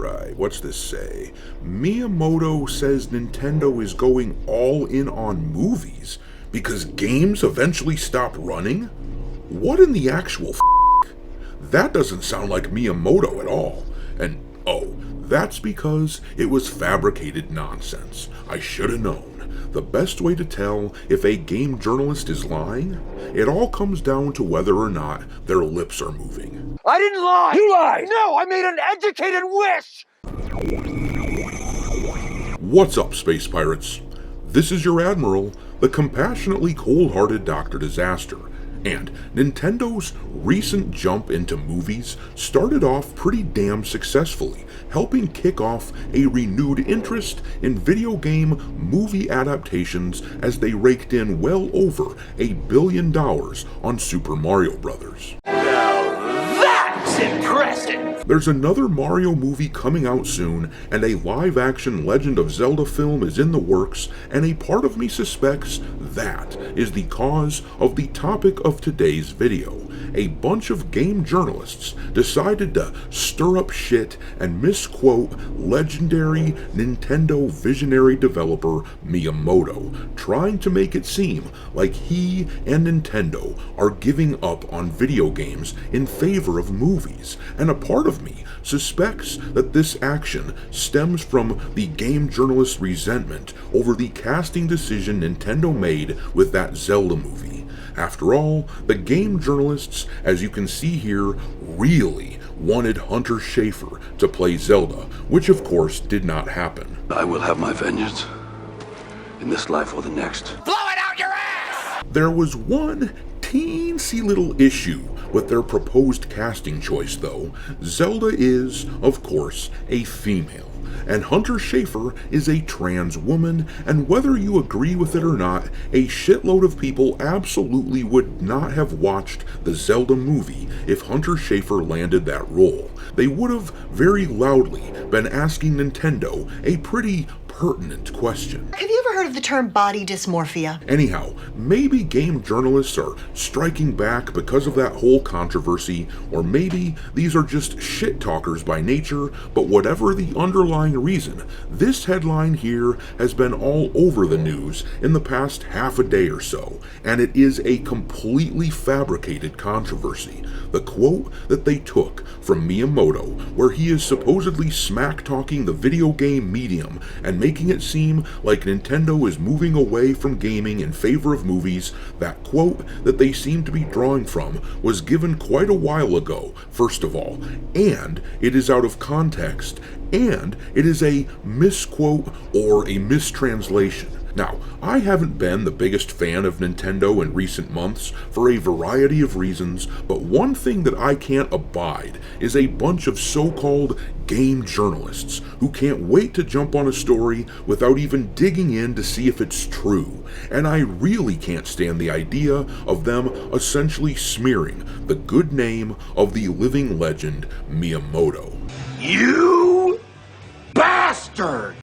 Alright, what's this say? Miyamoto says Nintendo is going all in on movies because games eventually stop running? What in the actual f***? That doesn't sound like Miyamoto at all. And oh, that's because it was fabricated nonsense. I should have known. The best way to tell if a game journalist is lying? It all comes down to whether or not their lips are moving. I didn't lie! You lied! No, I made an educated wish! What's up, space pirates? This is your Admiral, the compassionately cold-hearted Dr. Disaster. And Nintendo's recent jump into movies started off pretty damn successfully, helping kick off a renewed interest in video game movie adaptations as they raked in well over $1 billion on Super Mario Bros. That's impressive! There's another Mario movie coming out soon, and a live-action Legend of Zelda film is in the works, and a part of me suspects that is the cause of the topic of today's video. A bunch of game journalists decided to stir up shit and misquote legendary Nintendo visionary developer Miyamoto, trying to make it seem like he and Nintendo are giving up on video games in favor of movies, and a part of me suspects that this action stems from the game journalist's resentment over the casting decision Nintendo made with that Zelda movie. After all, the game journalists, as you can see here, really wanted Hunter Schafer to play Zelda, which of course did not happen. I will have my vengeance in this life or the next. Blow it out your ass! There was one teensy little issue with their proposed casting choice though. Zelda is, of course, a female, and Hunter Schafer is a trans woman, and whether you agree with it or not, a shitload of people absolutely would not have watched the Zelda movie if Hunter Schafer landed that role. They would have very loudly been asking Nintendo a pretty pertinent question. Have you ever heard of the term body dysmorphia? Anyhow, maybe game journalists are striking back because of that whole controversy, or maybe these are just shit talkers by nature, but whatever the underlying reason, this headline here has been all over the news in the past half a day or so, and it is a completely fabricated controversy. The quote that they took from Miyamoto, where he is supposedly smack-talking the video game medium and making it seem like Nintendo is moving away from gaming in favor of movies, that quote that they seem to be drawing from was given quite a while ago, first of all, and it is out of context, and it is a misquote or a mistranslation. Now, I haven't been the biggest fan of Nintendo in recent months for a variety of reasons, but one thing that I can't abide is a bunch of so-called game journalists who can't wait to jump on a story without even digging in to see if it's true. And I really can't stand the idea of them essentially smearing the good name of the living legend Miyamoto. You bastard!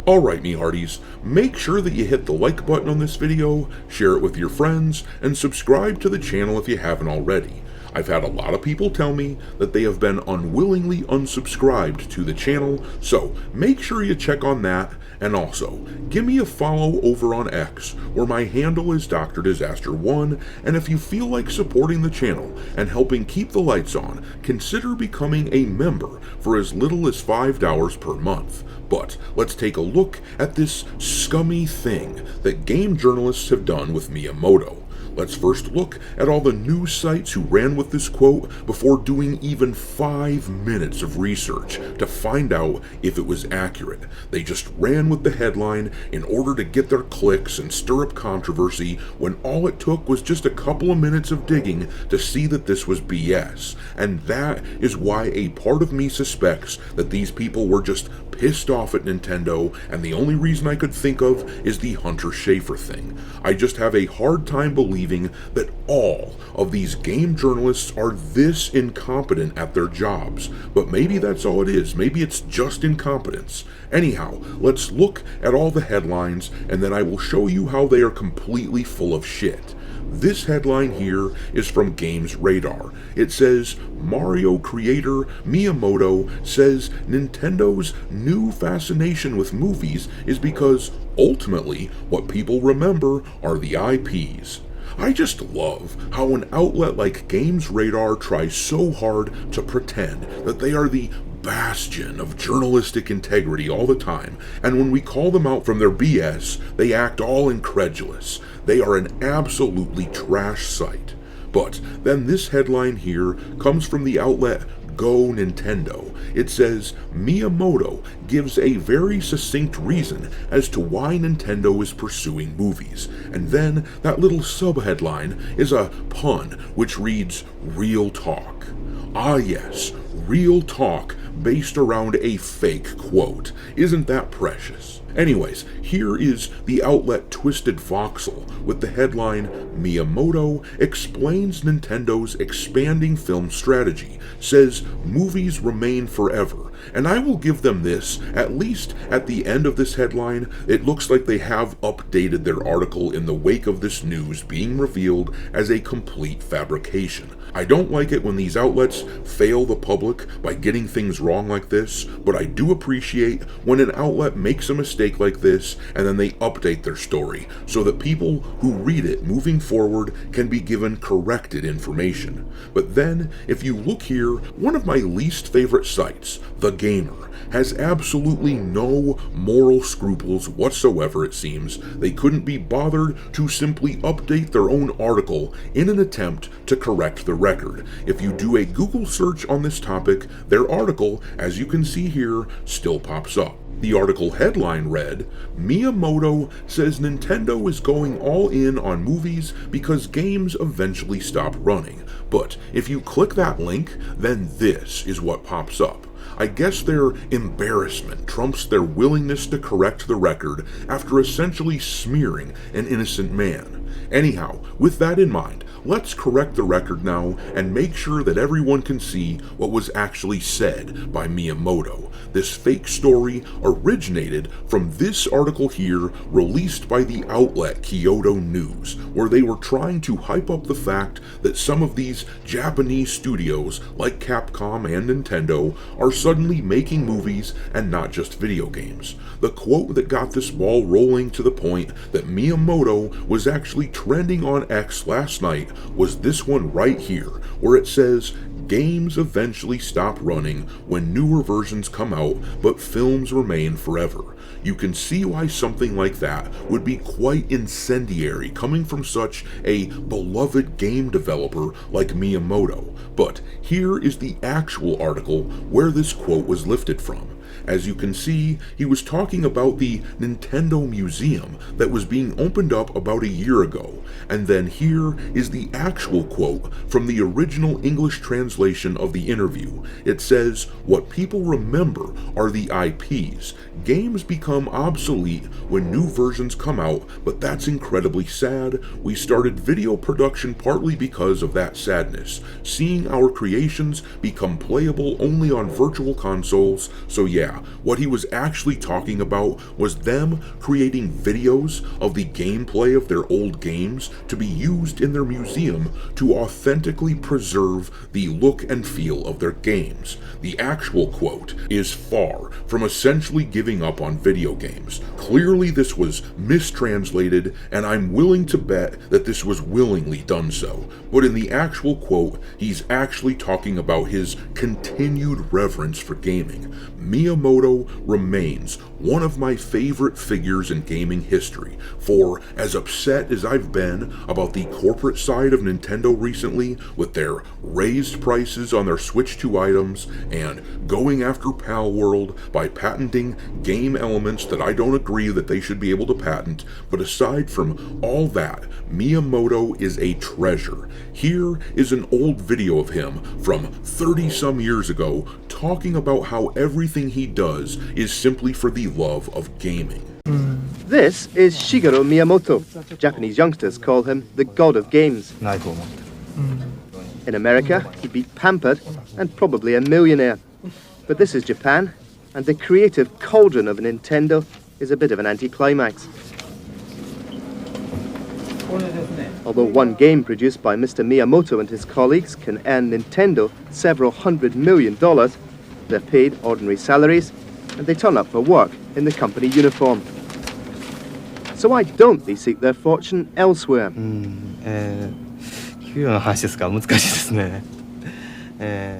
Alright, me hearties, make sure that you hit the like button on this video, share it with your friends, and subscribe to the channel if you haven't already. I've had a lot of people tell me that they have been unwillingly unsubscribed to the channel, so make sure you check on that, and also, give me a follow over on X, where my handle is Dr. Disaster1, and if you feel like supporting the channel and helping keep the lights on, consider becoming a member for as little as $5 per month. But let's take a look at this scummy thing that game journalists have done with Miyamoto. Let's first look at all the news sites who ran with this quote before doing even 5 minutes of research to find out if it was accurate. They just ran with the headline in order to get their clicks and stir up controversy when all it took was just a couple of minutes of digging to see that this was BS. And that is why a part of me suspects that these people were just pissed off at Nintendo, and the only reason I could think of is the Hunter Schafer thing. I just have a hard time believing that all of these game journalists are this incompetent at their jobs, but maybe that's all it is. Maybe it's just incompetence. Anyhow, let's look at all the headlines, and then I will show you how they are completely full of shit. This headline here is from Games Radar. It says, Mario creator Miyamoto says Nintendo's new fascination with movies is because, ultimately, what people remember are the IPs. I just love how an outlet like Games Radar tries so hard to pretend that they are the bastion of journalistic integrity all the time, and when we call them out from their BS, they act all incredulous. They are an absolutely trash site. But then this headline here comes from the outlet Go Nintendo. It says, Miyamoto gives a very succinct reason as to why Nintendo is pursuing movies. And then that little subheadline is a pun which reads, Real Talk. Ah yes, real talk based around a fake quote. Isn't that precious? Anyways, here is the outlet Twisted Voxel with the headline, Miyamoto explains Nintendo's expanding film strategy, says movies remain forever. And I will give them this, at least at the end of this headline, it looks like they have updated their article in the wake of this news being revealed as a complete fabrication. I don't like it when these outlets fail the public by getting things wrong like this, but I do appreciate when an outlet makes a mistake like this and then they update their story so that people who read it moving forward can be given corrected information. But then, if you look here, one of my least favorite sites, The Gamer, has absolutely no moral scruples whatsoever, it seems. They couldn't be bothered to simply update their own article in an attempt to correct the record. If you do a Google search on this topic, their article, as you can see here, still pops up. The article headline read, Miyamoto says Nintendo is going all in on movies because games eventually stop running. But if you click that link, then this is what pops up. I guess their embarrassment trumps their willingness to correct the record after essentially smearing an innocent man. Anyhow, with that in mind, let's correct the record now and make sure that everyone can see what was actually said by Miyamoto. This fake story originated from this article here released by the outlet Kyoto News, where they were trying to hype up the fact that some of these Japanese studios, like Capcom and Nintendo, are suddenly making movies and not just video games. The quote that got this ball rolling to the point that Miyamoto was actually trending on X last night was this one right here, where it says, games eventually stop running when newer versions come out, but films remain forever. You can see why something like that would be quite incendiary coming from such a beloved game developer like Miyamoto. But here is the actual article where this quote was lifted from. As you can see, he was talking about the Nintendo Museum that was being opened up about a year ago, and then here is the actual quote from the original English translation of the interview. It says, what people remember are the IPs. Games become obsolete when new versions come out, but that's incredibly sad. We started video production partly because of that sadness, seeing our creations become playable only on virtual consoles, so yeah, what he was actually talking about was them creating videos of the gameplay of their old games to be used in their museum to authentically preserve the look and feel of their games. The actual quote is far from essentially giving up on video games. Clearly this was mistranslated, and I'm willing to bet that this was willingly done so. But in the actual quote, he's actually talking about his continued reverence for gaming. Miyamoto Miyamoto remains one of my favorite figures in gaming history, for as upset as I've been about the corporate side of Nintendo recently with their raised prices on their Switch 2 items and going after Pal World by patenting game elements that I don't agree that they should be able to patent, but aside from all that, Miyamoto is a treasure. Here is an old video of him from 30 some years ago talking about how everything he does is simply for the love of gaming. This is Shigeru Miyamoto. Japanese youngsters call him the god of games. In America, he'd be pampered and probably a millionaire. But this is Japan, and the creative cauldron of Nintendo is a bit of an anticlimax. Although one game produced by Mr. Miyamoto and his colleagues can earn Nintendo several $100 million, they're paid ordinary salaries, and they turn up for work in the company uniform. So why don't they seek their fortune elsewhere? 給料の話ですか、難しいですね。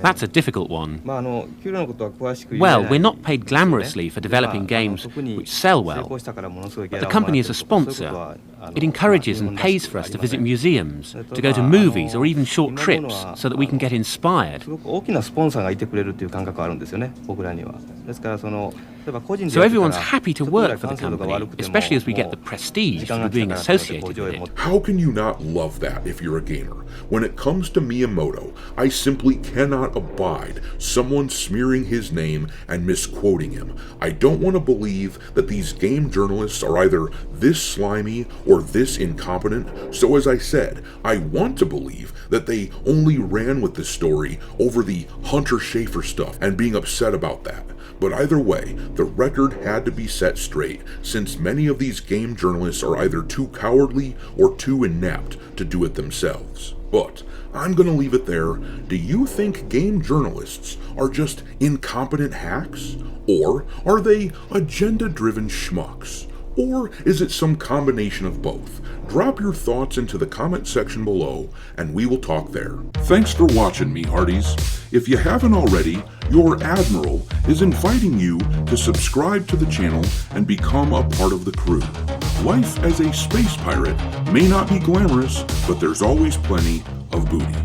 That's a difficult one. まあ給料のことは詳しく言え Well, ない we're not paid glamorously for developing games which sell well. But the company is a sponsor. It encourages and pays for us to visit museums, to go to movies or even short trips so that we can get inspired. すごく大きなスポンサーがいてくれるという感覚があるんですよね、僕らには。ですから例えば個人で So やってたら everyone's happy to work for the ちょっとぐらい company, 完成度が悪くても especially as we get the prestige 時間が through being かかるから associated with it. How can you not love that if you're a gamer? When it comes to Miyamoto, I simply cannot abide someone smearing his name and misquoting him. I don't want to believe that these game journalists are either this slimy or this incompetent, so as I said, I want to believe that they only ran with this story over the Hunter Schafer stuff and being upset about that. But either way, the record had to be set straight, since many of these game journalists are either too cowardly or too inept to do it themselves. But I'm gonna leave it there. Do you think game journalists are just incompetent hacks? Or are they agenda-driven schmucks? Or is it some combination of both? Drop your thoughts into the comment section below, and we will talk there. Thanks for watching me, Hearties. If you haven't already, your Admiral is inviting you to subscribe to the channel and become a part of the crew. Life as a space pirate may not be glamorous, but there's always plenty of booty.